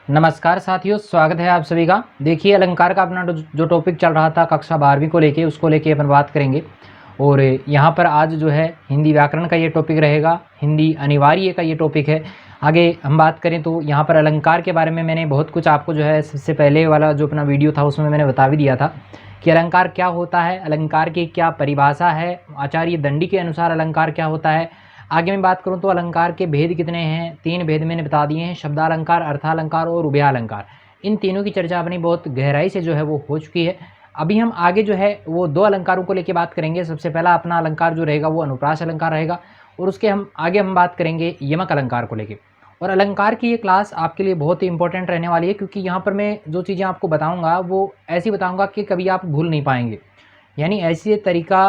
नमस्कार साथियों, स्वागत है आप सभी का। देखिए, अलंकार का अपना जो टॉपिक चल रहा था कक्षा 12वीं को लेके, उसको लेके अपन बात करेंगे। और यहाँ पर आज जो है हिंदी व्याकरण का ये टॉपिक रहेगा, हिंदी अनिवार्य का ये टॉपिक है। आगे हम बात करें तो यहाँ पर अलंकार के बारे में मैंने बहुत कुछ आपको जो है सबसे पहले वाला जो अपना वीडियो था उसमें मैंने बता भी दिया था कि अलंकार क्या होता है, अलंकार की क्या परिभाषा है, आचार्य दंडी के अनुसार अलंकार क्या होता है। आगे मैं बात करूं तो अलंकार के भेद कितने हैं, 3 भेद मैंने बता दिए हैं, शब्दालंकार, अर्थालंकार और उभयालंकार। इन तीनों की चर्चा अपनी बहुत गहराई से जो है वो हो चुकी है। अभी हम आगे जो है वो 2 अलंकारों को लेकर बात करेंगे। सबसे पहला अपना अलंकार जो रहेगा वो अनुप्रास अलंकार रहेगा, और उसके हम बात करेंगे यमक अलंकार को लेकर। और अलंकार की ये क्लास आपके लिए बहुत ही इंपॉर्टेंट रहने वाली है, क्योंकि यहाँ पर मैं जो चीज़ें आपको बताऊँगा वो ऐसी बताऊँगा कि कभी आप भूल नहीं पाएंगे। यानी ऐसी तरीका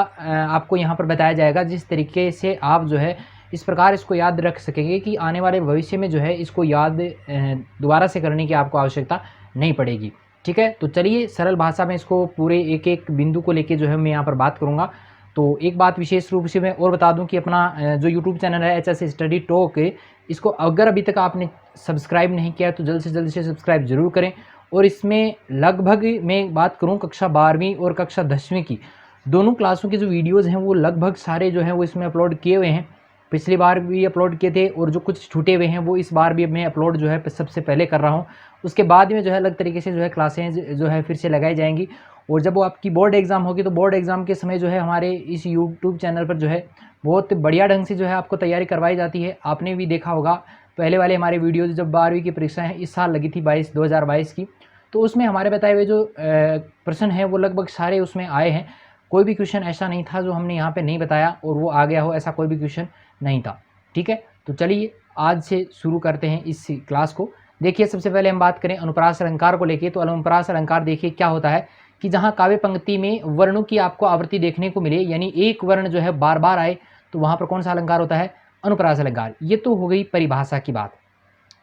आपको यहाँ पर बताया जाएगा जिस तरीके से आप जो है इस प्रकार इसको याद रख सकेंगे कि आने वाले भविष्य में जो है इसको याद दोबारा से करने की आपको आवश्यकता नहीं पड़ेगी। ठीक है, तो चलिए सरल भाषा में इसको पूरे एक एक बिंदु को लेके जो है मैं यहाँ पर बात करूँगा। तो एक बात विशेष रूप से मैं और बता दूं कि अपना जो यूट्यूब चैनल है एच एस स्टडी टॉक, इसको अगर अभी तक आपने सब्सक्राइब नहीं किया तो जल्द से सब्सक्राइब जरूर करें। और इसमें लगभग मैं बात करूं कक्षा 12वीं और कक्षा 10वीं की दोनों क्लासों के जो वीडियोज़ हैं वो लगभग सारे जो हैं वो इसमें अपलोड किए हुए हैं। पिछली बार भी अपलोड किए थे, और जो कुछ छूटे हुए हैं वो इस बार भी मैं अपलोड जो है सबसे पहले कर रहा हूँ। उसके बाद में जो है अलग तरीके से जो है क्लासें जो है फिर से लगाई जाएंगी। और जब वो आपकी बोर्ड एग्ज़ाम होगी तो बोर्ड एग्ज़ाम के समय जो है हमारे इस यूट्यूब चैनल पर जो है बहुत बढ़िया ढंग से जो है आपको तैयारी करवाई जाती है। आपने भी देखा होगा पहले वाले हमारे वीडियोज़, जब 12वीं की परीक्षा है इस साल लगी थी 2022 की, तो उसमें हमारे बताए हुए जो प्रश्न हैं वो लगभग सारे उसमें आए हैं। कोई भी क्वेश्चन ऐसा नहीं था जो हमने यहाँ पे नहीं बताया और वो आ गया हो, ऐसा कोई भी क्वेश्चन नहीं था। ठीक है, तो चलिए आज से शुरू करते हैं इस क्लास को। देखिए, सबसे पहले हम बात करें अनुप्रास अलंकार को लेके, तो अनुप्रास अलंकार देखिए क्या होता है कि जहाँ काव्य पंक्ति में वर्णों की आपको आवृत्ति देखने को मिले, यानी एक वर्ण जो है बार बार आए, तो वहाँ पर कौन सा अलंकार होता है? अनुप्रास अलंकार। ये तो हो गई परिभाषा की बात।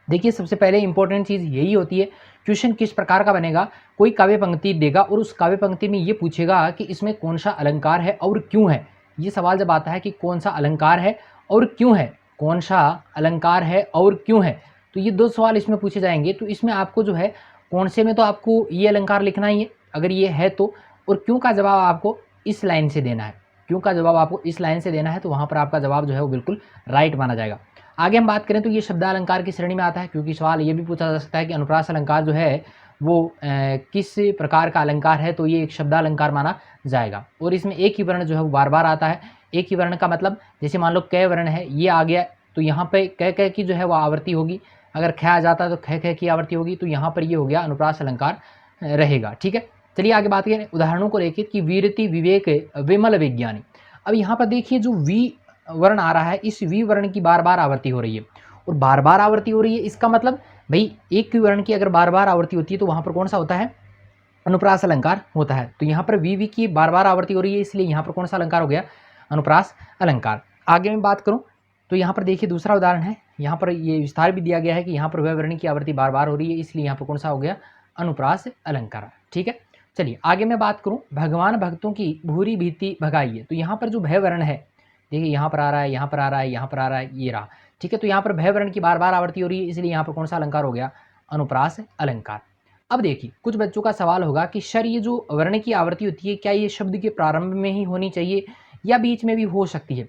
देखिए, सबसे पहले इंपॉर्टेंट चीज़ यही होती है, क्वेश्चन किस प्रकार का बनेगा। कोई काव्य पंक्ति देगा और उस काव्य पंक्ति में ये पूछेगा कि इसमें कौन सा अलंकार है और क्यों है। ये सवाल जब आता है कि कौन सा अलंकार है और क्यों है, कौन सा अलंकार है और क्यों है, तो ये 2 सवाल इसमें पूछे जाएंगे। तो इसमें आपको जो है कौन से में तो आपको ये अलंकार लिखना ही है अगर ये है तो, और क्यों का जवाब आपको इस लाइन से देना है। क्यों का जवाब आपको इस लाइन से देना है, तो वहाँ पर आपका जवाब जो है वो बिल्कुल राइट माना जाएगा। आगे हम बात करें तो ये शब्दालंकार की श्रेणी में आता है, क्योंकि सवाल ये भी पूछा जा सकता है कि अनुप्रास अलंकार जो है वो किस प्रकार का अलंकार है, तो ये एक शब्दालंकार माना जाएगा। और इसमें एक ही वर्ण जो है वो बार बार आता है। एक ही वर्ण का मतलब, जैसे मान लो क वर्ण है, ये आ गया, तो यहाँ पे क की जो है वो आवृत्ति होगी। अगर ख आ जाता है तो ख की आवृत्ति होगी, तो यहाँ पर ये हो गया अनुप्रास अलंकार रहेगा। ठीक है, चलिए आगे बात करें उदाहरणों को लेकर कि वीरति विवेक विमल विज्ञानी। अब यहाँ पर देखिए जो वी वर्ण आ रहा है, इस वी वर्ण की बार बार आवृत्ति हो रही है, और बार बार आवृत्ति हो रही है, इसका मतलब भाई एक वर्ण की अगर बार बार आवृत्ति होती है तो वहाँ पर कौन सा होता है? अनुप्रास अलंकार होता है। तो यहाँ पर वी की बार बार आवृत्ति हो रही है, इसलिए यहाँ पर कौन सा अलंकार हो गया? अनुप्रास अलंकार। आगे मैं बात करूँ तो यहाँ पर देखिए दूसरा उदाहरण है, यहाँ पर ये विस्तार भी दिया गया है कि यहाँ पर वह वर्ण की आवृत्ति बार बार हो रही है, इसलिए यहाँ पर कौन सा हो गया? अनुप्रास अलंकार। ठीक है, चलिए आगे मैं बात करूँ भगवान भक्तों की भूरी भीति भगाइए। तो यहाँ पर जो भय वर्ण है, देखिए यहाँ पर आ रहा है, यहाँ पर आ रहा है, यहाँ पर आ रहा है, ये रहा। ठीक है, तो यहाँ पर भय वर्ण की बार बार आवृत्ति हो रही है, इसलिए यहाँ पर कौन सा अलंकार हो गया? अनुप्रास अलंकार। अब देखिए कुछ बच्चों का सवाल होगा कि सर ये जो वर्ण की आवृत्ति होती है क्या ये शब्द के प्रारंभ में ही होनी चाहिए या बीच में भी हो सकती है?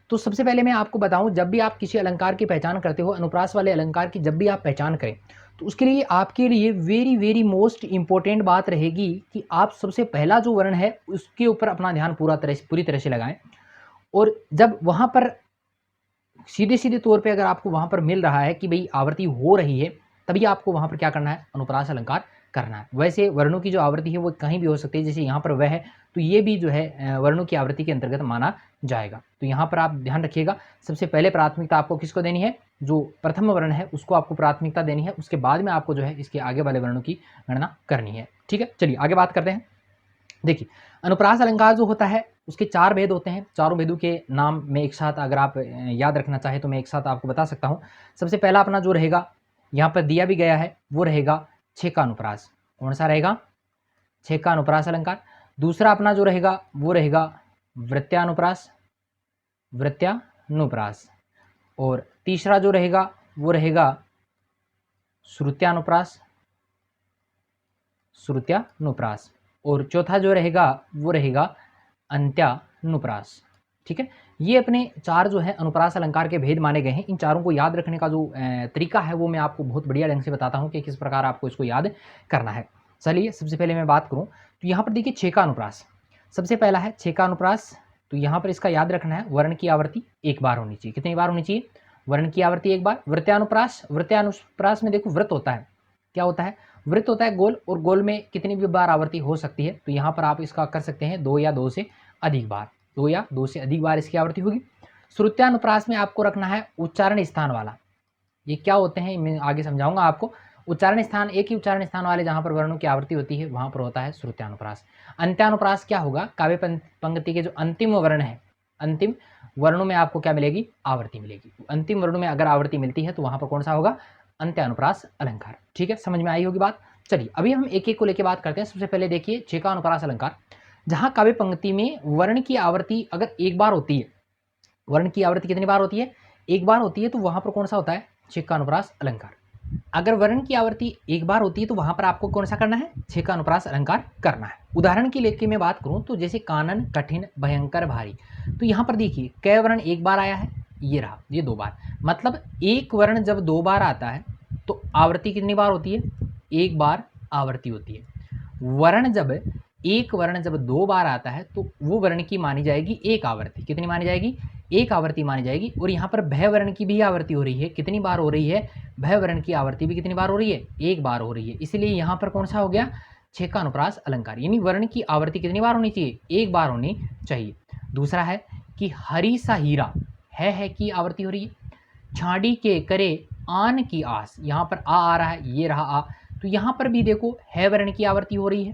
तो सबसे पहले मैं आपको बताऊं, जब भी आप किसी अलंकार की पहचान करते हो, अनुप्रास वाले अलंकार की जब भी आप पहचान करें, तो उसके लिए आपके लिए वेरी वेरी मोस्ट इंपॉर्टेंट बात रहेगी कि आप सबसे पहला जो वर्ण है उसके ऊपर अपना ध्यान पूरी तरह से लगाएं। और जब वहाँ पर सीधे सीधे तौर पे अगर आपको वहाँ पर मिल रहा है कि भाई आवृत्ति हो रही है, तभी आपको वहाँ पर क्या करना है? अनुप्रास अलंकार करना है। वैसे वर्णों की जो आवृत्ति है वो कहीं भी हो सकती है, जैसे यहाँ पर वह है तो ये भी जो है वर्णों की आवृत्ति के अंतर्गत माना जाएगा। तो यहाँ पर आप ध्यान रखिएगा, सबसे पहले प्राथमिकता आपको किसको देनी है? जो प्रथम वर्ण है उसको आपको प्राथमिकता देनी है, उसके बाद में आपको जो है इसके आगे वाले वर्णों की गणना करनी है। ठीक है, चलिए आगे बात करते हैं। देखिए अनुप्रास अलंकार जो होता है उसके 4 भेद होते हैं। चारों भेदों के नाम में एक साथ अगर आप याद रखना चाहें तो मैं एक साथ आपको बता सकता हूँ। सबसे पहला अपना जो रहेगा, यहाँ पर दिया भी गया है, वो रहेगा छेका अनुप्रास। कौन सा रहेगा? छेका अनुप्रास अलंकार। दूसरा अपना जो रहेगा वो रहेगा वृत्यानुप्रास, वृत्यानुप्रास। और तीसरा जो रहेगा वो रहेगा श्रुत्यानुप्रास, श्रुत्यानुप्रास। और चौथा जो रहेगा वो रहेगा अंत्यानुप्रास। ठीक है, ये अपने चार जो है अनुप्रास अलंकार के भेद माने गए हैं। इन चारों को याद रखने का जो तरीका है वो मैं आपको बहुत बढ़िया ढंग से बताता हूँ कि किस प्रकार आपको इसको याद करना है। चलिए सबसे पहले मैं बात करूँ तो यहाँ पर देखिए छेका अनुप्रास, सबसे पहला है छेका अनुप्रास। तो यहाँ पर इसका याद रखना है वर्ण की आवृत्ति एक बार होनी चाहिए। कितनी बार होनी चाहिए? वर्ण की आवृत्ति एक बार। वृत्यानुप्रास, वृत्यानुप्रास में देखो वृत्त होता है, क्या होता है? वृत्त होता है गोल, और गोल में कितनी भी बार आवृत्ति हो सकती है। तो यहाँ पर आप इसका कर सकते हैं 2 या 2 से अधिक बार, 2 या 2 से अधिक बार इसकी आवृत्ति होगी। श्रुत्यानुप्रास में आपको रखना है उच्चारण स्थान वाला। ये क्या होते हैं मैं आगे समझाऊंगा आपको। उच्चारण स्थान, एक ही उच्चारण स्थान वाले जहां पर वर्णों की आवृत्ति होती है वहां पर होता है श्रुत्यानुप्रास। अंत्यानुप्रास क्या होगा? काव्य पंक्ति के जो अंतिम वर्ण है, अंतिम वर्णों में आपको क्या मिलेगी? आवृत्ति मिलेगी। अंतिम वर्णों में अगर आवृत्ति मिलती है तो वहां पर कौन सा होगा? अंत्यानुप्रास अलंकार। ठीक है, समझ में आई होगी बात। चलिए अभी हम एक एक को लेकर बात करते हैं। सबसे पहले देखिए छेका अनुप्रास अलंकार, जहां काव्य पंक्ति में वर्ण की आवृत्ति अगर एक बार होती है, वर्ण की आवृत्ति कितनी बार होती है? एक बार होती है, तो वहां पर कौन सा होता है? छेका अनुप्रास अलंकार। अगर वर्ण की आवृत्ति एक बार होती है तो वहां पर आपको कौन सा करना है? छेका अनुप्रास अलंकार करना है। उदाहरण के लेके मैं बात करूं तो जैसे कानन, कठिन, भयंकर, भारी, तो यहां पर देखिए कै वर्ण एक बार आया है, ये रहा, ये 2 बार। मतलब एक वर्ण जब 2 बार आता है तो आवृत्ति कितनी बार होती है? एक बार आवृत्ति होती है। वर्ण जब एक वर्ण जब 2 बार आता है तो वो वर्ण की मानी जाएगी एक आवृत्ति। कितनी मानी जाएगी? एक आवृत्ति मानी जाएगी। और यहाँ पर भय वर्ण की भी आवृत्ति हो रही है। कितनी बार हो रही है? भय वर्ण की आवृत्ति भी कितनी बार हो रही है? एक बार हो रही है। इसलिए यहाँ पर कौन सा हो गया? छेका अनुप्रास अलंकार। यानी वर्ण की आवृत्ति कितनी बार होनी चाहिए? एक बार होनी चाहिए। दूसरा है कि हरी सा हीरा, है की आवृत्ति हो रही है। छाड़ी के करे आन की आस, यहाँ पर आ रहा है, ये रहा आ, तो यहाँ पर भी देखो है वर्ण की आवृत्ति हो रही है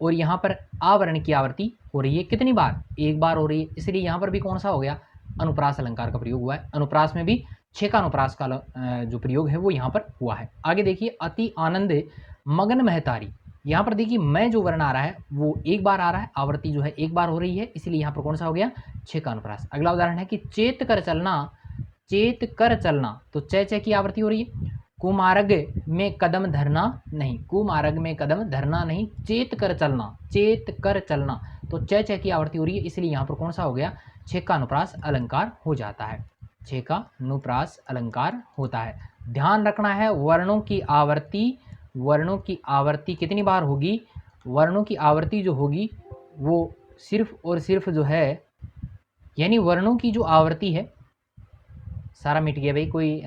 और यहाँ पर आ वर्ण की आवृत्ति हो रही है। कितनी बार? एक बार हो रही है। इसलिए यहाँ पर भी कौन सा हो गया? अनुप्रास अलंकार का प्रयोग हुआ है। अनुप्रास में भी छेका अनुप्रास का जो प्रयोग है वो यहाँ पर हुआ है। आगे देखिए अति आनंद मगन महतारी, यहाँ पर देखिए मैं जो वर्ण आ रहा है वो एक बार आ रहा है, आवृत्ति जो है एक बार हो रही है, इसलिए यहाँ पर कौन सा हो गया? छेका अनुप्रास। अगला उदाहरण है कि चेत कर चलना, चेत कर चलना, तो चे की आवृत्ति हो रही है। कुमार्ग में कदम धरना नहीं, कुमार्ग में कदम धरना नहीं, चेत कर चलना, चेत कर चलना, तो चे की आवृत्ति हो रही है, इसलिए यहाँ पर कौन सा हो गया? छेका अनुप्रास अलंकार हो जाता है। छेका अनुप्रास अलंकार होता है। ध्यान रखना है वर्णों की आवृत्ति, वर्णों की आवृत्ति कितनी बार होगी? वर्णों की आवृत्ति जो होगी वो सिर्फ और सिर्फ जो है, यानी वर्णों की जो आवृत्ति है, सारा मिट गया भाई, कोई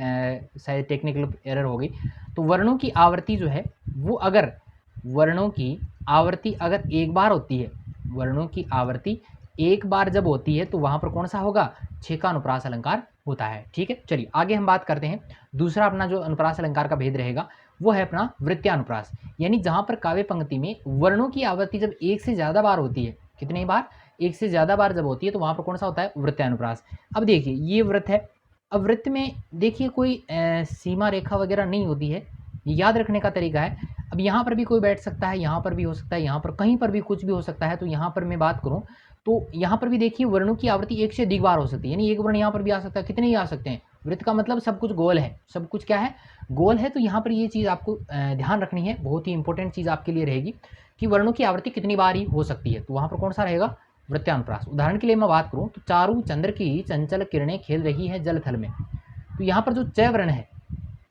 शायद टेक्निकल एरर हो गई। तो वर्णों की आवृत्ति जो है वो अगर वर्णों की आवृत्ति अगर एक बार होती है, वर्णों की आवृत्ति एक बार जब होती है तो वहां पर कौन सा होगा? छेका अनुप्रास अलंकार होता है। ठीक है, चलिए आगे हम बात करते हैं। दूसरा अपना जो अनुप्रास अलंकार का भेद रहेगा वो है अपना वृत्यानुप्रास, यानी जहां पर काव्य पंक्ति में वर्णों की आवृत्ति जब एक से ज्यादा बार होती है। कितनी बार? एक से ज्यादा बार जब होती है तो वहां पर कौन सा होता है? वृत्यानुप्रास। अब देखिए ये वृत्त है, अब वृत्त में देखिए कोई सीमा रेखा वगैरह नहीं होती है, ये याद रखने का तरीका है। अब यहाँ पर भी कोई बैठ सकता है, यहाँ पर भी हो सकता है, यहाँ पर कहीं पर भी कुछ भी हो सकता है। तो यहाँ पर मैं बात करूँ तो यहाँ पर भी देखिए वर्णों की आवृत्ति एक से अधिक बार हो सकती है, यानी एक वर्ण यहाँ पर भी आ सकता है। कितने ही आ सकते हैं? वृत्त का मतलब सब कुछ गोल है, सब कुछ क्या है? गोल है। तो यहाँ पर ये चीज़ आपको ध्यान रखनी है, बहुत ही इंपॉर्टेंट चीज़ आपके लिए रहेगी कि वर्णों की आवृत्ति कितनी बार ही हो सकती है। तो वहाँ पर कौन सा रहेगा? वृत्यानुप्रास। उदाहरण के लिए मैं बात करूँ तो चारू चंद्र की चंचल किरणें खेल रही है जल थल में, तो यहाँ पर जो च वर्ण है,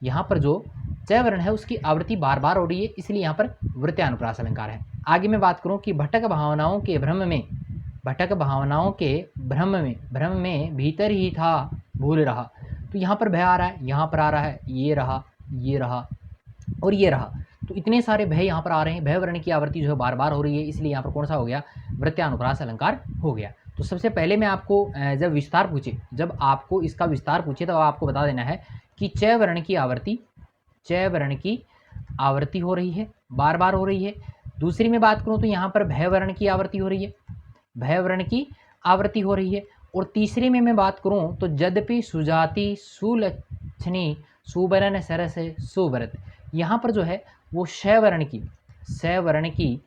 यहाँ पर जो च वर्ण है उसकी आवृत्ति बार बार हो रही है, इसलिए यहाँ पर वृत्यानुप्रास अलंकार है। आगे मैं बात करूँ कि भटक भावनाओं के भ्रम में, भटक भावनाओं के भ्रम में भीतर ही था भूल रहा, तो यहाँ पर भय आ रहा है, यहाँ पर आ रहा है, ये रहा, ये रहा और ये रहा, तो इतने सारे भय यहाँ पर आ रहे हैं। भय वर्ण की आवृत्ति जो है बार बार हो रही है, इसलिए यहाँ पर कौन सा हो गया? वृत्यानुप्रास अलंकार हो गया। तो सबसे पहले मैं आपको जब विस्तार पूछे, जब आपको इसका विस्तार पूछे तो आपको बता देना है कि च वर्ण की आवृत्ति, च वर्ण की आवृत्ति हो रही है, बार बार हो रही है। दूसरी में बात करूं तो यहाँ पर भय वर्ण की आवृत्ति हो रही है, भय वर्ण की आवृत्ति हो रही है। और तीसरी में मैं बात करूं तो यद्यपि सुजाति सुलक्षणी सुबरन सरस सुव्रत, यहाँ पर जो है वो श वर्ण की, स वर्ण की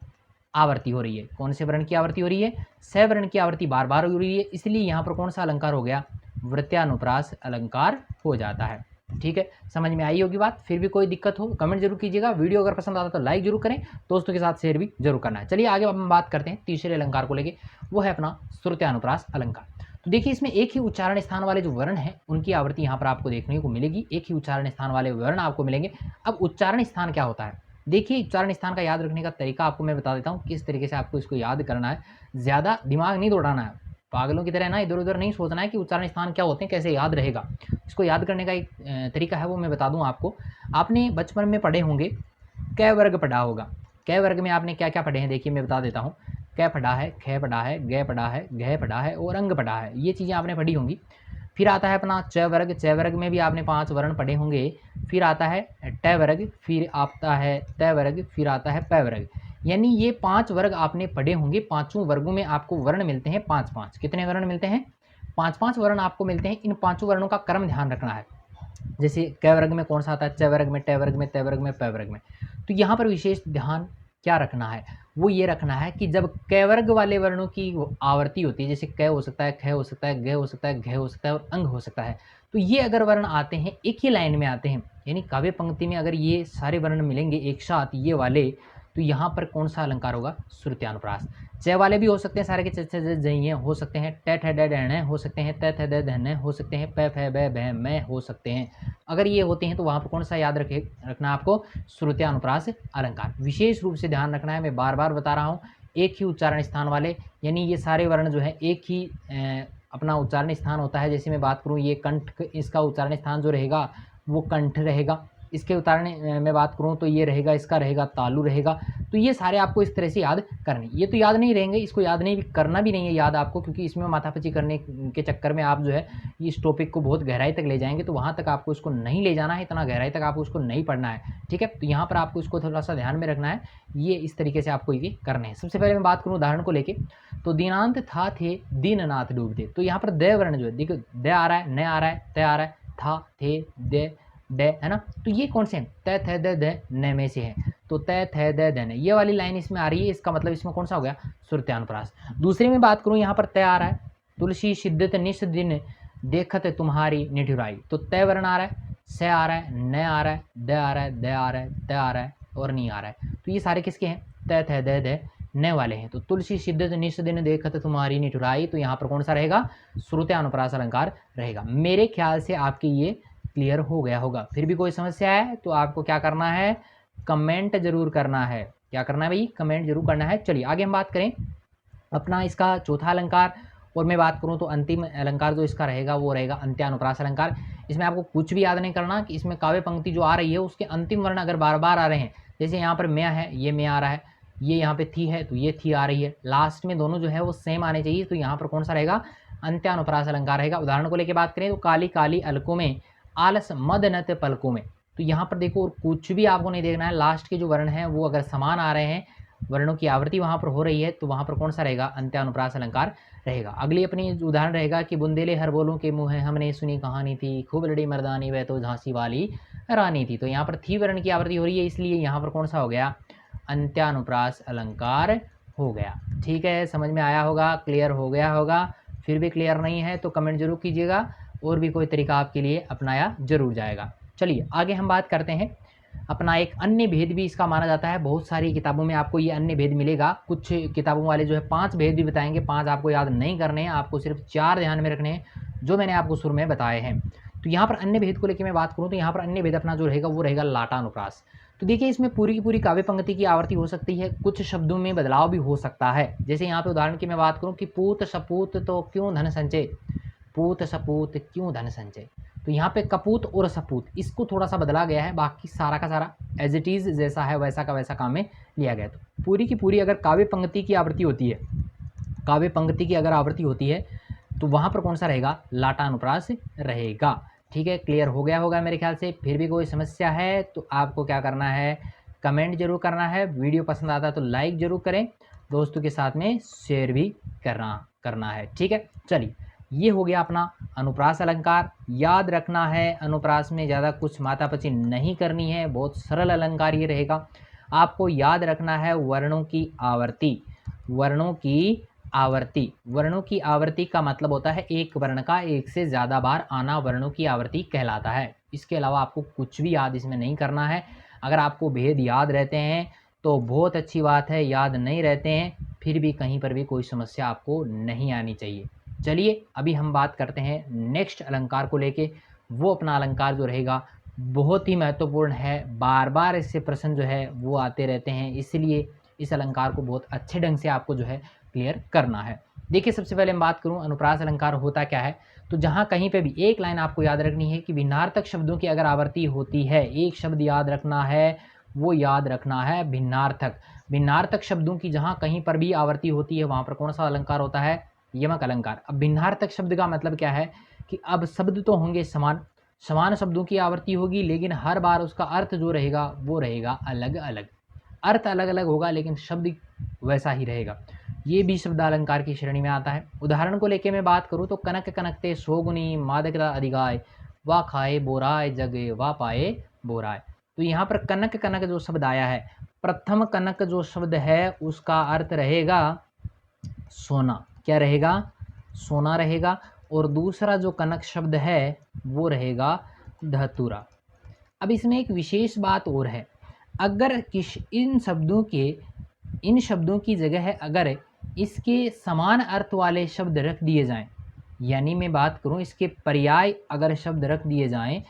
आवृत्ति हो रही है। कौन से वर्ण की आवृत्ति हो रही है? स वर्ण की आवृत्ति बार बार हो रही है, इसलिए यहाँ पर कौन सा अलंकार हो गया? वृत्यानुप्रास अलंकार हो जाता है। ठीक है, समझ में आई होगी बात। फिर भी कोई दिक्कत हो कमेंट जरूर कीजिएगा। वीडियो अगर पसंद आता तो लाइक जरूर करें, दोस्तों के साथ शेयर भी जरूर करना है। चलिए आगे हम बात करते हैं तीसरे अलंकार को लेके, वो है अपना श्रुत्यानुप्रास अलंकार। तो देखिए इसमें एक ही उच्चारण स्थान वाले जो वर्ण हैं उनकी आवृत्ति यहाँ पर आपको देखने को मिलेगी, एक ही उच्चारण स्थान वाले वर्ण आपको मिलेंगे। अब उच्चारण स्थान क्या होता है, देखिए उच्चारण स्थान का याद रखने का तरीका आपको मैं बता देता हूँ किस तरीके से आपको इसको याद करना है। ज़्यादा दिमाग नहीं दौड़ाना है, पागलों की तरह ना इधर उधर नहीं सोचना है कि उच्चारण स्थान क्या होते हैं, कैसे याद रहेगा। इसको याद करने का एक तरीका है, वो मैं बता दूं आपको। आपने बचपन में पढ़े होंगे, क वर्ग पढ़ा होगा। क वर्ग में आपने क्या क्या पढ़े हैं, देखिए मैं बता देता हूँ। क पढ़ा है, ख पढ़ा है, ग पढ़ा है, घ पढ़ा है और अंग पढ़ा है, ये चीज़ें आपने पढ़ी होंगी। फिर आता है अपना च वर्ग, च वर्ग में भी आपने 5 वर्ण पढ़े होंगे। फिर आता है ट वर्ग, फिर आता है त वर्ग, फिर आता है प वर्ग। यानी ये 5 वर्ग आपने पढ़े होंगे। पांचों वर्गों में आपको वर्ण मिलते हैं 5-5। कितने वर्ण मिलते हैं? 5-5 वर्ण आपको मिलते हैं। इन पांचों वर्णों का क्रम ध्यान रखना है। जैसे क वर्ग में कौन सा आता है, च वर्ग में, ट वर्ग में, त वर्ग में, प वर्ग में। तो यहाँ पर विशेष ध्यान क्या रखना है, वो ये रखना है कि जब क वर्ग वाले वर्णों की आवृत्ति होती है, जैसे क हो सकता है, ख हो सकता है, ग हो सकता है, घ हो सकता है और अंग हो सकता है, तो ये अगर वर्ण आते हैं एक ही लाइन में आते हैं, यानी काव्य पंक्ति में अगर ये सारे वर्ण मिलेंगे एक साथ ये वाले, तो यहाँ पर कौन सा अलंकार होगा? श्रुत्यानुप्रास। च वाले भी हो सकते हैं, सारे के च जइए हो सकते हैं, ट ठ ड ढ हो सकते हैं, त थ द धन हो सकते हैं, प फ ब भ म हो सकते हैं। अगर ये होते हैं तो वहाँ पर कौन सा याद रखना आपको? श्रुत्यानुप्रास अलंकार। विशेष रूप से ध्यान रखना है, मैं बार बार बता रहा हूँ, एक ही उच्चारण स्थान वाले, यानी ये सारे वर्ण जो है एक ही अपना उच्चारण स्थान होता है। जैसे मैं बात करूँ ये कंठ, इसका उच्चारण स्थान जो रहेगा वो कंठ रहेगा। इसके उच्चारण में बात करूँ तो ये रहेगा, इसका रहेगा तालु रहेगा। तो ये सारे आपको इस तरह से याद करने, ये तो याद नहीं रहेंगे, इसको याद नहीं करना भी नहीं है याद आपको, क्योंकि इसमें माथापच्ची करने के चक्कर में आप जो है इस टॉपिक को बहुत गहराई तक ले जाएंगे, तो वहाँ तक आपको इसको नहीं ले जाना है, इतना गहराई तक आपको उसको नहीं पढ़ना है। ठीक है, तो यहाँ पर आपको इसको थोड़ा सा ध्यान में रखना है, ये इस तरीके से आपको ये करने हैं। सबसे पहले मैं बात करूँ उदाहरण को लेके, तो दीनांत था थे दीननाथ डूबते, तो यहाँ पर द वर्ण जो है, देखो द आ रहा है, न आ रहा है, त आ रहा है, था थे द ड है ना, तो ये कौन से हैं? त थ द ध न में से है। तो त थ द ध न, ये वाली लाइन इसमें आ रही है, इसका मतलब इसमें कौन सा हो गया? श्रुत्यानुप्रास। दूसरी में बात करूं, यहाँ पर त आ रहा है, तुलसी शिद्दत निस दिन देखत तुम्हारी निठुराई, तो त वर्ण आ रहा है, स आ रहा है, न आ रहा है, द आ रहा है, द आ रहा है, त आ रहा है और नी आ रहा है। तो ये सारे किसके हैं? त थ द ध न वाले हैं। तो तुलसी शिद्दत निस दिन देखत तुम्हारी निठुराई, तो यहाँ पर कौन सा रहेगा? श्रुत्यानुप्रास अलंकार रहेगा। मेरे ख्याल से आपके ये क्लियर हो गया होगा। फिर भी कोई समस्या है तो आपको क्या करना है? कमेंट जरूर करना है। क्या करना है भाई? कमेंट जरूर करना है। चलिए आगे हम बात करें अपना इसका चौथा अलंकार, और मैं बात करूं तो अंतिम अलंकार जो इसका रहेगा वो रहेगा अंत्यानुप्रास अलंकार। इसमें आपको कुछ भी याद नहीं करना कि इसमें काव्य पंक्ति जो आ रही है उसके अंतिम वर्ण अगर बार बार आ रहे हैं, जैसे यहाँ पर मैं है, ये मैं आ रहा है, ये यहाँ पे थी है तो ये थी आ रही है, लास्ट में दोनों जो है वो सेम आने चाहिए, तो यहाँ पर कौन सा रहेगा? अंत्यानुप्रास अलंकार रहेगा। उदाहरण को लेकर बात करें तो काली काली अलकों में आलस मद नत पलकों में, तो यहाँ पर देखो और कुछ भी आपको नहीं देखना है, लास्ट के जो वर्ण हैं वो अगर समान आ रहे हैं, वर्णों की आवृत्ति वहां पर हो रही है, तो वहां पर कौन सा रहेगा? अंत्यानुप्रास अलंकार रहेगा। अगली अपनी उदाहरण रहेगा कि बुंदेले हर बोलों के मुँह है, हमने सुनी कहानी थी, खूब लड़ी मर्दानी वह तो झांसी वाली रानी थी, तो यहाँ पर थी वर्ण की आवृत्ति हो रही है, इसलिए यहाँ पर कौन सा हो गया? अंत्यानुप्रास अलंकार हो गया। ठीक है, समझ में आया होगा, क्लियर हो गया होगा। फिर भी क्लियर नहीं है तो कमेंट जरूर कीजिएगा, और भी कोई तरीका आपके लिए अपनाया जरूर जाएगा। चलिए आगे हम बात करते हैं अपना एक अन्य भेद भी इसका माना जाता है। बहुत सारी किताबों में आपको ये अन्य भेद मिलेगा, कुछ किताबों वाले जो है 5 भेद भी बताएंगे, 5 आपको याद नहीं करने हैं, आपको सिर्फ 4 ध्यान में रखने हैं जो मैंने आपको शुरू में बताए हैं। तो यहाँ पर अन्य भेद को लेकर मैं बात करूँ तो यहाँ पर अन्य भेद अपना जो रहेगा वो रहेगा लाटानुप्रास। तो देखिए इसमें पूरी की पूरी काव्य पंक्ति की आवृत्ति हो सकती है, कुछ शब्दों में बदलाव भी हो सकता है। जैसे यहाँ पे उदाहरण की मैं बात करूँ कि पूत सपूत तो क्यों धन संचय, पूत सपूत क्यों धन संचय, तो यहाँ पे कपूत और सपूत इसको थोड़ा सा बदला गया है, बाकी सारा का सारा एज इट इज जैसा है वैसा का वैसा काम में लिया गया। तो पूरी की पूरी अगर काव्य पंक्ति की आवृत्ति होती है, काव्य पंक्ति की अगर आवृत्ति होती है तो वहां पर कौन सा रहेगा? लाटानुप्रास रहेगा। ठीक है, क्लियर हो गया होगा मेरे ख्याल से। फिर भी कोई समस्या है तो आपको क्या करना है? कमेंट जरूर करना है। वीडियो पसंद आता है तो लाइक जरूर करें, दोस्तों के साथ में शेयर भी करना है। ठीक है, चलिए ये हो गया अपना अनुप्रास अलंकार। याद रखना है अनुप्रास में ज़्यादा कुछ माथापच्ची नहीं करनी है, बहुत सरल अलंकार ये रहेगा। आपको याद रखना है वर्णों की आवर्ती, वर्णों की आवर्ती, वर्णों की आवर्ती का मतलब होता है एक वर्ण का एक से ज़्यादा बार आना वर्णों की आवर्ती कहलाता है। इसके अलावा आपको कुछ भी याद इसमें नहीं करना है। अगर आपको भेद याद रहते हैं तो बहुत अच्छी बात है, याद नहीं रहते हैं फिर भी कहीं पर भी कोई समस्या आपको नहीं आनी चाहिए। चलिए अभी हम बात करते हैं नेक्स्ट अलंकार को लेके। वो अपना अलंकार जो रहेगा बहुत ही महत्वपूर्ण है, बार बार इससे प्रश्न जो है वो आते रहते हैं, इसलिए इस अलंकार को बहुत अच्छे ढंग से आपको जो है क्लियर करना है। देखिए सबसे पहले मैं बात करूं अनुप्रास अलंकार होता क्या है। तो जहां कहीं पे भी एक लाइन आपको याद रखनी है कि भिन्नार्थक शब्दों की अगर आवर्ती होती है, एक शब्द याद रखना है, वो याद रखना है भिन्नार्थक। भिन्नार्थक शब्दों की जहां कहीं पर भी आवर्ती होती है वहां पर कौन सा अलंकार होता है, यमक अलंकार। अब भिन्नार्थक शब्द का मतलब क्या है कि अब शब्द तो होंगे समान, समान शब्दों की आवर्ती होगी, लेकिन हर बार उसका अर्थ जो रहेगा वो रहेगा अलग अलग। अर्थ अलग अलग होगा लेकिन शब्द वैसा ही रहेगा। ये भी शब्द अलंकार की श्रेणी में आता है। उदाहरण को लेके मैं बात करूँ तो कनक कनकते सोगुनी मादकता अधिगाय, वा खाए बोराय जगे वा पाए बोराय। तो यहाँ पर कनक कनक जो शब्द आया है, प्रथम कनक जो शब्द है उसका अर्थ रहेगा सोना। क्या रहेगा, सोना रहेगा। और दूसरा जो कनक शब्द है वो रहेगा धतूरा। अब इसमें एक विशेष बात और है, अगर इन शब्दों की जगह अगर इसके समान अर्थ वाले शब्द रख दिए जाएं, यानी मैं बात करूं इसके पर्याय अगर शब्द रख दिए जाएं,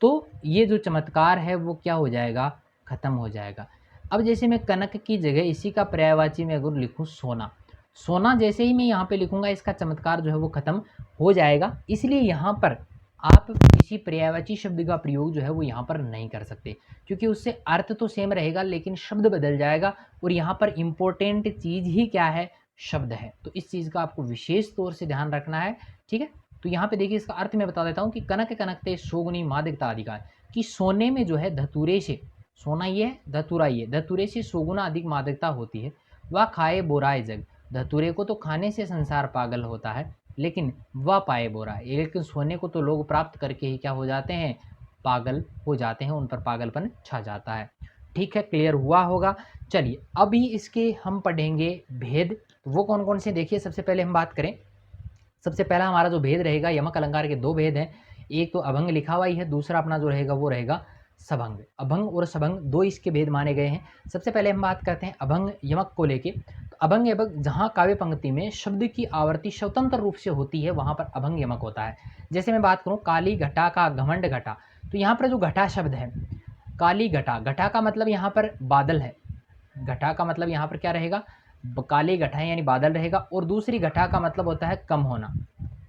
तो ये जो चमत्कार है वो क्या हो जाएगा, खत्म हो जाएगा। अब जैसे मैं कनक की जगह इसी का पर्यायवाची में अगर लिखूं सोना, सोना जैसे ही मैं यहाँ पे लिखूंगा इसका चमत्कार जो है वो खत्म हो जाएगा। इसलिए यहाँ पर आप किसी पर्यायवाची शब्द का प्रयोग जो है वो यहाँ पर नहीं कर सकते, क्योंकि उससे अर्थ तो सेम रहेगा लेकिन शब्द बदल जाएगा। और यहाँ पर इम्पोर्टेंट चीज़ ही क्या है, शब्द है। तो इस चीज़ का आपको विशेष तौर से ध्यान रखना है, ठीक है। तो यहाँ पे देखिए इसका अर्थ मैं बता देता हूँ कि कनक कनकते सोगुनी मादिकता अधिकार, कि सोने में जो है धतूरे से, सोना ये है धतूरा ये, धतूरे से सोगुना अधिक मादकता होती है। वह खाए बोराए जग, धतूरे को तो खाने से संसार पागल होता है, लेकिन वह पाए बोरा, लेकिन सोने को तो लोग प्राप्त करके ही क्या हो जाते हैं, पागल हो जाते हैं, उन पर पागलपन छा जाता है। ठीक है, क्लियर हुआ होगा। चलिए अभी इसके हम पढ़ेंगे भेद। तो वो कौन कौन से देखिए, सबसे पहले हम बात करें, सबसे पहला हमारा जो भेद रहेगा, यमक अलंकार के दो भेद हैं, एक तो अभंग लिखा हुआ ही है, दूसरा अपना जो रहेगा वो रहेगा सभंग। अभंग और सभंग दो इसके भेद माने गए हैं। सबसे पहले हम बात करते हैं अभंग यमक को लेके। तो अभंग यमक जहाँ काव्य पंक्ति में शब्द की आवर्ती स्वतंत्र रूप से होती है वहाँ पर अभंग यमक होता है। जैसे मैं बात करूँ काली घटा का घमंड घटा, तो यहाँ पर जो घटा शब्द है, काली घटा, घटा का मतलब यहाँ पर बादल है, घटा का मतलब यहाँ पर क्या रहेगा, काली घटा यानी बादल रहेगा। और दूसरी घटा का मतलब होता है कम होना,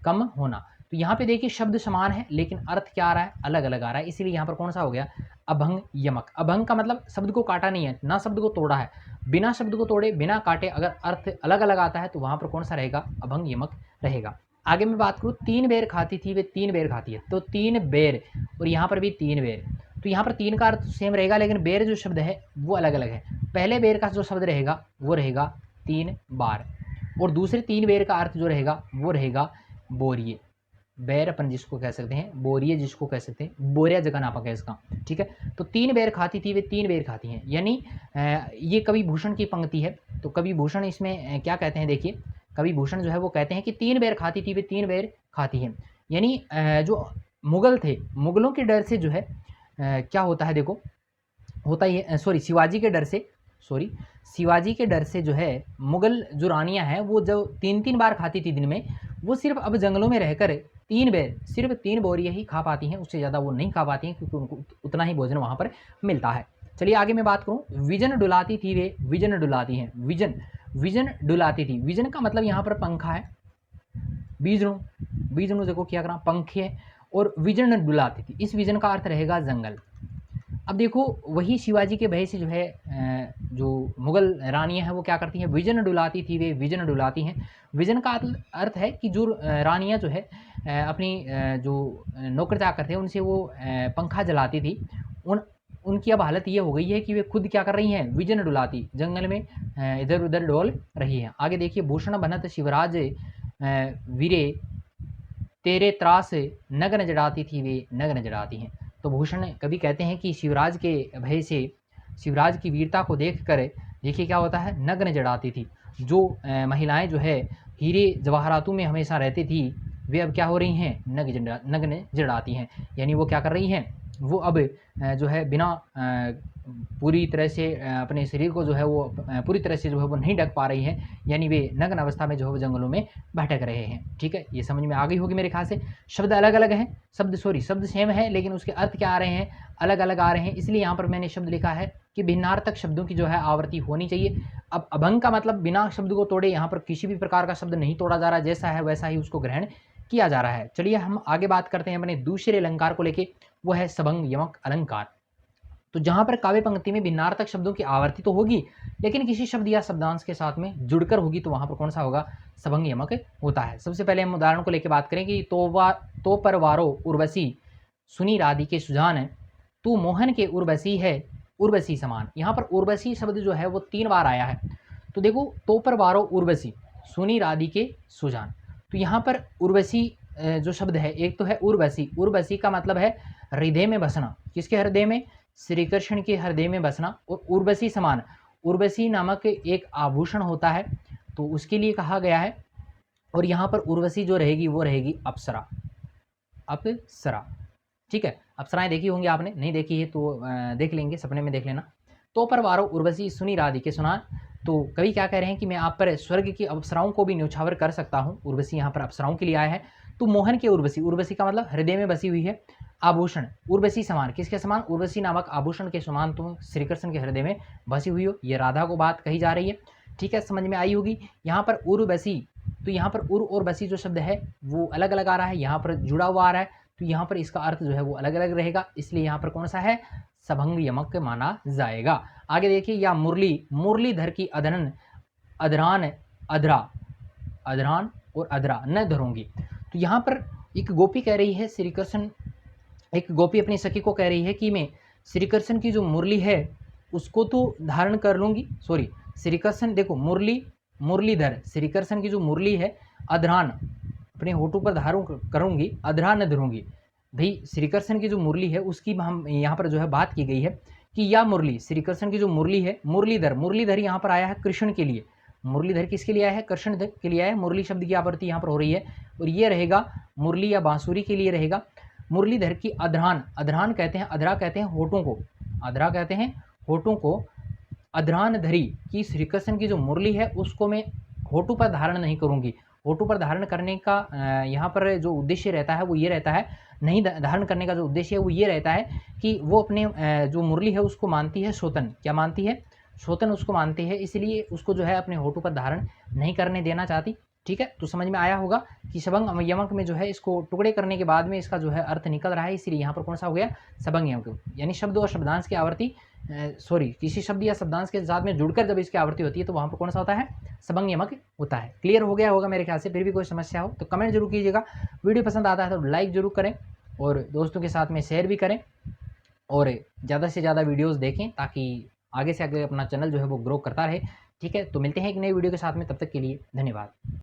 कम होना। तो यहाँ पे देखिए शब्द समान है लेकिन अर्थ क्या आ रहा है, अलग अलग आ रहा है, इसीलिए यहाँ पर कौन सा हो गया, अभंग यमक। अभंग का मतलब शब्द को काटा नहीं है, ना शब्द को तोड़ा है, बिना शब्द को तोड़े बिना काटे अगर अर्थ अलग अलग आता है तो वहाँ पर कौन सा रहेगा, अभंग यमक रहेगा। आगे मैं बात करूँ, तीन बेर खाती थी वे तीन बेर खाती है, तो तीन बेर और यहाँ पर भी तीन बेर। तो यहाँ पर तीन का अर्थ सेम रहेगा लेकिन बेर जो शब्द है वो अलग अलग है। पहले बेर का जो शब्द रहेगा वो रहेगा तीन बार, और दूसरे तीन बेर का अर्थ जो रहेगा वो रहेगा बोरिए, बैर अपन जिसको कह सकते हैं, बोरिए जिसको कह सकते हैं, बोरिया जगह नापक है इसका, ठीक है। तो तीन बेर खाती थी वे तीन बेर खाती हैं, यानी ये कवि भूषण की पंक्ति है। तो कवि भूषण इसमें क्या कहते हैं, देखिए कवि भूषण जो है वो कहते हैं कि तीन बेर खाती थी वे तीन बेर खाती हैं, यानी जो मुगल थे, मुगलों के डर से जो है क्या होता है, देखो होता ही है, सॉरी शिवाजी के डर से, सॉरी शिवाजी के डर से जो है मुगल जो रानियां हैं वो जो तीन तीन बार खाती थी दिन में, वो सिर्फ अब जंगलों में रहकर तीन बेर, सिर्फ तीन बोरियां ही खा पाती हैं, उससे ज़्यादा वो नहीं खा पाती हैं क्योंकि उनको उतना ही भोजन वहाँ पर मिलता है। चलिए आगे मैं बात करूँ, विजन डुलाती थी वे विजन डुलाती हैं, विजन, विजन डुलाती थी, विजन का मतलब यहाँ पर पंखा है, बीजणु, बीजणु देखो क्या करना, पंखे है, और विजन डुलाती थी, इस विजन का अर्थ रहेगा जंगल। अब देखो वही शिवाजी के भय से जो है जो मुगल रानियां हैं वो क्या करती हैं, विजन डुलाती थी वे विजन डुलाती हैं। विजन का अर्थ है कि जो रानियां जो है अपनी जो नौकर चाकर थे उनसे वो पंखा जलाती थी, उनकी अब हालत ये हो गई है कि वे खुद क्या कर रही हैं, विजन डुलाती, जंगल में इधर उधर डोल रही हैं। आगे देखिए, भूषण बनत शिवराज वीरे तेरे त्रास नग्न जड़ाती थी वे नग्न जड़ाती हैं। तो भूषण कवि कहते हैं कि शिवराज के भय से, शिवराज की वीरता को देखकर देखिए क्या होता है, नग्न जड़ाती थी। जो महिलाएं जो है हीरे जवाहरातों में हमेशा रहती थी वे अब क्या हो रही हैं, नग्न जड़ाती हैं, यानी वो क्या कर रही हैं, वो अब जो है बिना पूरी तरह से अपने शरीर को जो है वो पूरी तरह से जो है वो नहीं ढक पा रही हैं, यानी वे नग्न अवस्था में जो है वो जंगलों में भटक रहे हैं। ठीक है, ये समझ में आ गई होगी मेरे ख्याल से। शब्द अलग अलग हैं, शब्द सेम है, लेकिन उसके अर्थ क्या आ रहे हैं, अलग अलग आ रहे हैं। इसलिए यहाँ पर मैंने शब्द लिखा है कि भिन्नार्थक शब्दों की जो है आवृत्ति होनी चाहिए। अब अभंग का मतलब बिना शब्द को तोड़े, यहाँ पर किसी भी प्रकार का शब्द नहीं तोड़ा जा रहा, जैसा है वैसा ही उसको ग्रहण किया जा रहा है। चलिए हम आगे बात करते हैं अपने दूसरे अलंकार को लेके, वो है सबंग यमक अलंकार। तो जहां पर काव्य पंक्ति में भिन्नार्थक शब्दों की आवर्ती तो होगी, लेकिन किसी शब्द या शब्दांश के साथ में जुड़कर होगी, तो वहां पर कौन सा होगा, सबंग यमक होता है। सबसे पहले हम उदाहरण को लेकर बात करें कि तो परवारो उर्वशी सुनी राधि के सुजान, तू मोहन के उर्वशी है उर्वशी समान। यहाँ पर उर्वशी शब्द जो है वो 3 बार आया है। तो देखो, तो परवारो उर्वशी सुनी राधि के सुजान, तो यहाँ पर उर्वशी जो शब्द है, एक तो है उर्वशी। उर्वशी का मतलब है हृदय में बसना। किसके हृदय में, श्री कृष्ण के हृदय में बसना। और उर्वशी समान, उर्वशी नामक एक आभूषण होता है, तो उसके लिए कहा गया है। और यहाँ पर उर्वशी जो रहेगी वो रहेगी अप्सरा, अप्सरा। ठीक है, अप्सराएं देखी होंगी आपने, नहीं देखी है तो देख लेंगे, सपने में देख लेना। तो पर वारो उर्वशी सुनी राधि के सुना। तो कवि क्या कह रहे हैं कि मैं आप पर स्वर्ग की अप्सराओं को भी न्यौछावर कर सकता हूँ। उर्वशी यहाँ पर अप्सराओं के लिए आया है। तो मोहन के उर्वशी, उर्वशी का मतलब हृदय में बसी हुई है। आभूषण, उर्वशी समान, किसके समान, उर्वशी नामक आभूषण के समान तुम श्री कृष्ण के हृदय में बसी हुई हो। ये राधा को बात कही जा रही है। ठीक है, समझ में आई होगी। यहाँ पर उर्वशी, तो यहाँ पर उर और बसी जो शब्द है वो अलग अलग आ रहा है, यहाँ पर जुड़ा हुआ आ रहा है, तो यहाँ पर इसका अर्थ जो है वो अलग अलग रहेगा। इसलिए यहाँ पर कौन सा है, सबंग यमक माना जाएगा। आगे देखिए, या मुरली, मुरलीधर की अधरन, अधरान, अधरा, अधरान और अधरा न धरूंगी। तो यहाँ पर एक गोपी कह रही है, श्री कृष्ण, एक गोपी अपनी सखी को कह रही है कि मैं श्री कृष्ण की जो मुरली है उसको तो धारण कर लूंगी। सॉरी, श्री कृष्ण, देखो मुरली, मुरलीधर, श्री कृष्ण की जो मुरली है, अधरान अपने होठों पर धारण करूंगी, अधरा न धरूंगी। भाई श्री कृष्ण की जो मुरली है उसकी हम यहाँ पर जो है बात की गई है कि या मुरली, श्री कृष्ण की जो मुरली है, मुरलीधर, मुरलीधर यहाँ पर आया है कृष्ण के लिए। मुरलीधर किसके लिए आया है, कृष्ण के लिए आया है। मुरली शब्द की आवृत्ति यहाँ पर हो रही है, और ये रहेगा मुरली या बांसुरी के लिए रहेगा। मुरलीधर की अधरान, अधरान कहते हैं, अधरा कहते हैं होठों को, अधरा कहते हैं होठों को। अधरान धरी कि श्री कृष्ण की जो मुरली है उसको मैं होठों पर धारण नहीं करूंगी। होठों पर धारण करने का यहाँ पर जो उद्देश्य रहता है वो ये रहता है, नहीं धारण करने का जो उद्देश्य है वो ये रहता है कि वो अपने जो मुरली है उसको मानती है सोतन। क्या मानती है, सोतन उसको मानती है, इसलिए उसको जो है अपने होठों पर धारण नहीं करने देना चाहती। ठीक है, तो समझ में आया होगा कि सबंग यमक में जो है इसको टुकड़े करने के बाद में इसका जो है अर्थ निकल रहा है, इसलिए यहाँ पर कौन सा हो गया, सबंग यमक। यानी शब्द और शब्दांश की आवृत्ति, सॉरी, किसी शब्द या शब्दांश के साथ में जुड़कर जब इसकी आवृत्ति होती है तो वहाँ पर कौन सा होता है, सबंग यमक होता है। क्लियर हो गया होगा मेरे ख्याल से। फिर भी कोई समस्या हो तो कमेंट जरूर कीजिएगा। वीडियो पसंद आता है तो लाइक जरूर करें, और दोस्तों के साथ में शेयर भी करें, और ज़्यादा से ज़्यादा वीडियोस देखें ताकि आगे से आगे अपना चैनल जो है वो ग्रो करता रहे। ठीक है, तो मिलते हैं एक नई वीडियो के साथ में, तब तक के लिए धन्यवाद।